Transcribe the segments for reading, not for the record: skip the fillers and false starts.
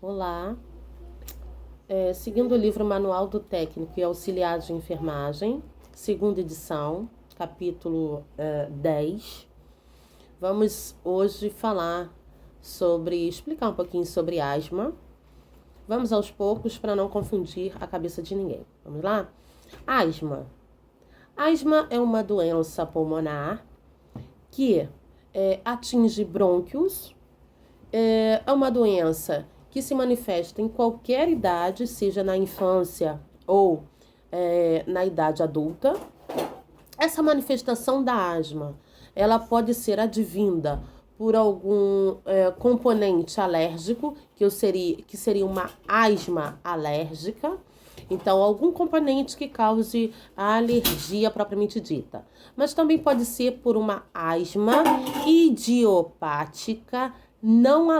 Olá, seguindo o livro Manual do Técnico e Auxiliar de Enfermagem, segunda edição, capítulo 10, vamos hoje explicar um pouquinho sobre asma. Vamos aos poucos para não confundir a cabeça de ninguém. Vamos lá? Asma. Asma é uma doença pulmonar que atinge brônquios. É uma doença que se manifesta em qualquer idade, seja na infância ou na idade adulta. Essa manifestação da asma, ela pode ser advinda por algum componente alérgico, que seria uma asma alérgica. Então, algum componente que cause a alergia propriamente dita. Mas também pode ser por uma asma idiopática não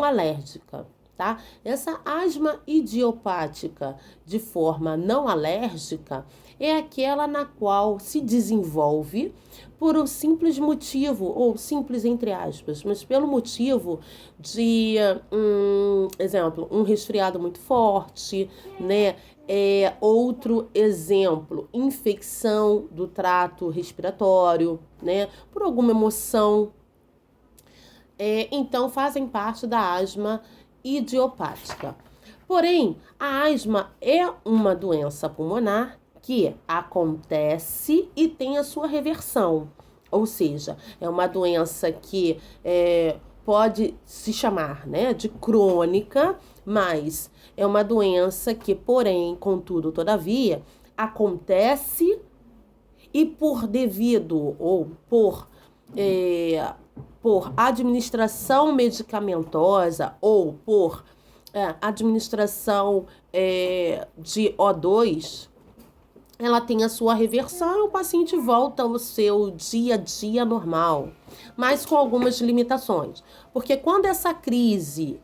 alérgica, tá? Essa asma idiopática de forma não alérgica é aquela na qual se desenvolve por um simples motivo, ou simples entre aspas, mas pelo motivo de, exemplo, um resfriado muito forte, né? Outro exemplo, infecção do trato respiratório, né? Por alguma emoção. Então fazem parte da asma idiopática. Porém, a asma é uma doença pulmonar que acontece e tem a sua reversão. Ou seja, é uma doença que pode se chamar, né, de crônica, mas é uma doença que, porém, contudo, todavia, acontece e por administração medicamentosa ou por administração de O2, ela tem a sua reversão e o paciente volta ao seu dia a dia normal, mas com algumas limitações. Porque quando essa crise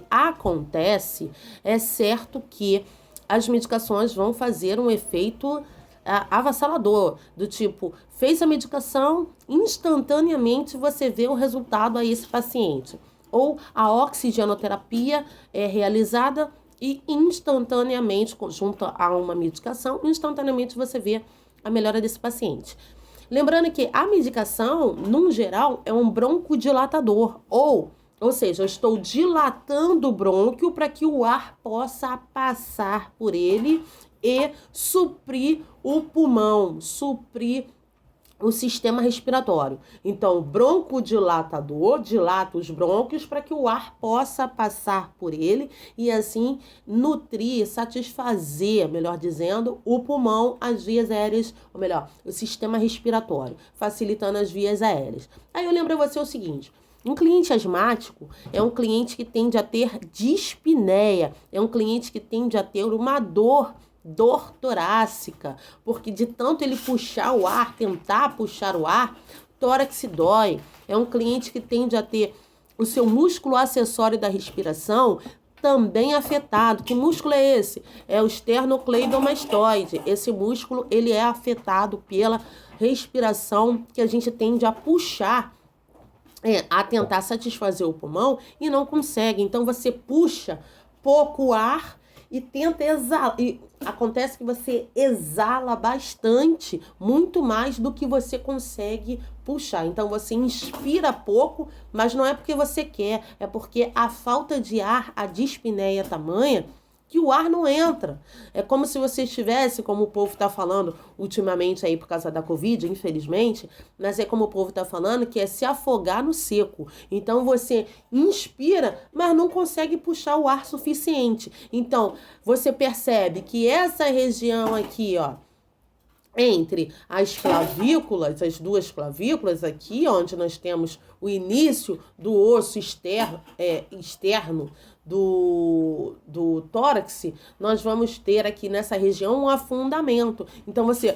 acontece, é certo que as medicações vão fazer um efeito avassalador, do tipo, fez a medicação, instantaneamente você vê o resultado a esse paciente. Ou a oxigenoterapia é realizada e instantaneamente, junto a uma medicação, instantaneamente você vê a melhora desse paciente. Lembrando que a medicação, num geral, é um broncodilatador, ou seja, eu estou dilatando o brônquio para que o ar possa passar por ele e suprir o pulmão, suprir o sistema respiratório. Então, broncodilatador dilata os brônquios para que o ar possa passar por ele e assim nutrir, satisfazer, melhor dizendo, o pulmão, as vias aéreas, ou melhor, o sistema respiratório, facilitando as vias aéreas. Aí eu lembro a você o seguinte: um cliente asmático é um cliente que tende a ter dispneia, é um cliente que tende a ter uma dor torácica, porque de tanto ele tentar puxar o ar, tórax dói. É um cliente que tende a ter o seu músculo acessório da respiração também afetado. Que músculo é esse? É o esternocleidomastoide. Esse músculo, ele é afetado pela respiração que a gente tende a puxar, a tentar satisfazer o pulmão e não consegue. Então você puxa pouco ar e tenta exalar, e acontece que você exala bastante, muito mais do que você consegue puxar. Então você inspira pouco, mas não é porque você quer, é porque a falta de ar, a dispneia tamanha, que o ar não entra. É como se você estivesse, como o povo está falando ultimamente aí por causa da Covid, infelizmente, mas é como o povo está falando, que é se afogar no seco. Então você inspira, mas não consegue puxar o ar suficiente. Então você percebe que essa região aqui, ó, entre as clavículas, as duas clavículas aqui, onde nós temos o início do osso externo do tórax, nós vamos ter aqui nessa região um afundamento. Então você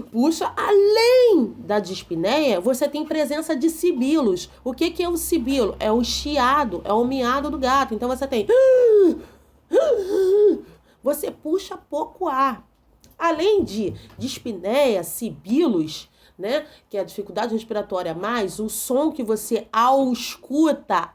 puxa, além da dispneia, você tem presença de sibilos. O que é o sibilo? É o chiado, é o miado do gato. Então você tem você puxa pouco ar. Além de dispneia, sibilos, né? Que é a dificuldade respiratória, mais o som que você ausculta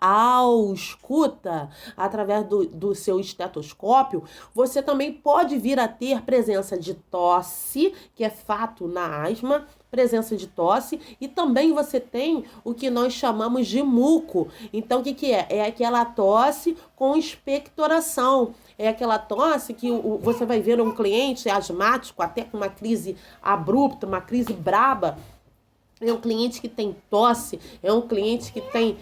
através do seu estetoscópio, você também pode vir a ter presença de tosse, que é fato na asma, presença de tosse, e também você tem o que nós chamamos de muco. Então, o que é? É aquela tosse com expectoração. É aquela tosse que você vai ver um cliente asmático, até com uma crise abrupta, uma crise braba. É um cliente que tem tosse, é um cliente que tem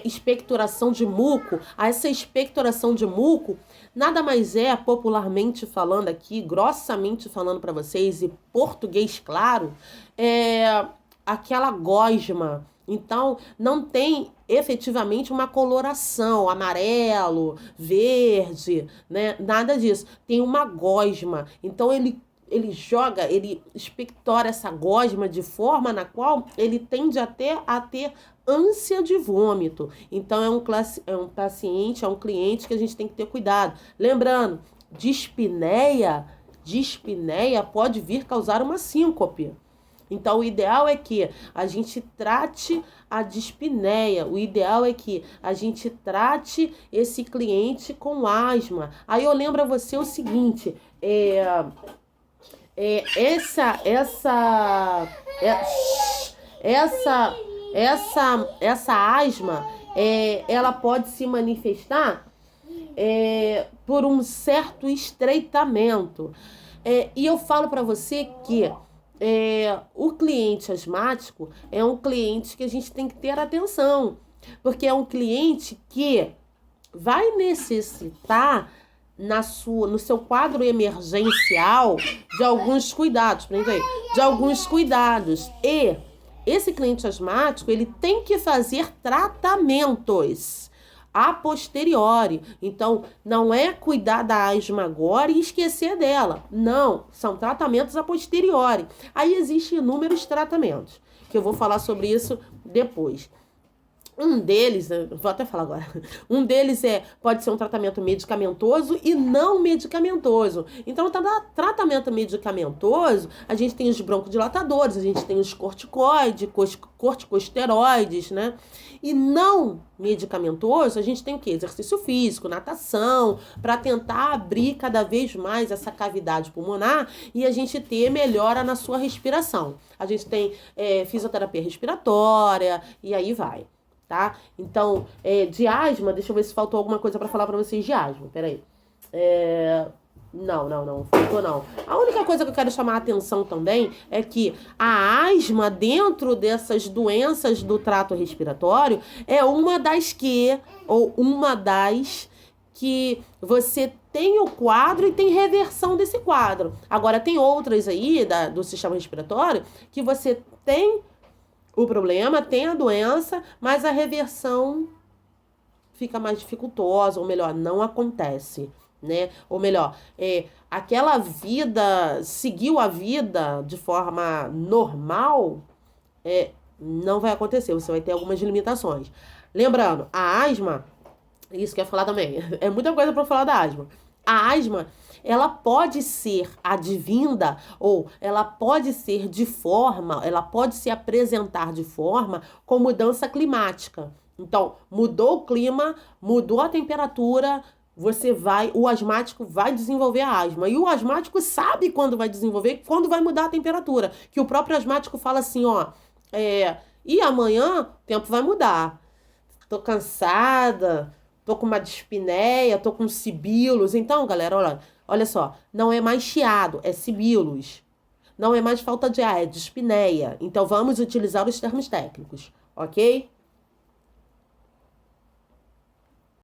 expectoração de muco. Essa expectoração de muco nada mais é, popularmente falando aqui, grossamente falando para vocês, e português claro, é aquela gosma. Então, não tem efetivamente uma coloração, amarelo, verde, né? Nada disso. Tem uma gosma. Então, ele expectora essa gosma de forma na qual ele tende até a ter ânsia de vômito. Então, é um paciente, é um cliente que a gente tem que ter cuidado. Lembrando, dispneia pode vir causar uma síncope. Então, o ideal é que a gente trate a dispneia, o ideal é que a gente trate esse cliente com asma. Aí eu lembro a você o seguinte, essa asma, ela pode se manifestar por um certo estreitamento. E eu falo para você que o cliente asmático é um cliente que a gente tem que ter atenção, porque é um cliente que vai necessitar no seu quadro emergencial de alguns cuidados, de alguns cuidados. E esse cliente asmático, ele tem que fazer tratamentos a posteriori. Então, não é cuidar da asma agora e esquecer dela. Não, são tratamentos a posteriori. Aí existem inúmeros tratamentos, que eu vou falar sobre isso depois. Um deles, vou até falar agora, um deles pode ser um tratamento medicamentoso e não medicamentoso. Então, tratamento medicamentoso, a gente tem os broncodilatadores, a gente tem os corticoides, corticosteroides, né? E não medicamentoso, a gente tem o quê? Exercício físico, natação, para tentar abrir cada vez mais essa cavidade pulmonar e a gente ter melhora na sua respiração. A gente tem fisioterapia respiratória e aí vai. Tá? Então, de asma, deixa eu ver se faltou alguma coisa para falar para vocês de asma. Peraí. Não faltou não. A única coisa que eu quero chamar a atenção também é que a asma, dentro dessas doenças do trato respiratório, é uma das que você tem o quadro e tem reversão desse quadro. Agora, tem outras aí do sistema respiratório que você tem o problema, tem a doença, mas a reversão fica mais dificultosa, ou melhor, não acontece, né? Ou melhor, aquela vida, seguiu a vida de forma normal, não vai acontecer, você vai ter algumas limitações. Lembrando, a asma, isso que eu ia falar também, é muita coisa para falar da asma. A asma, ela pode ser advinda ou ela pode se apresentar de forma com mudança climática. Então, mudou o clima, mudou a temperatura, o asmático vai desenvolver a asma. E o asmático sabe quando vai desenvolver, quando vai mudar a temperatura. Que o próprio asmático fala assim, e amanhã o tempo vai mudar. Tô cansada, tô com uma dispneia, tô com sibilos. Então, galera, olha só, não é mais chiado, é sibilos. Não é mais falta de ar, é dispneia. Então, vamos utilizar os termos técnicos, ok?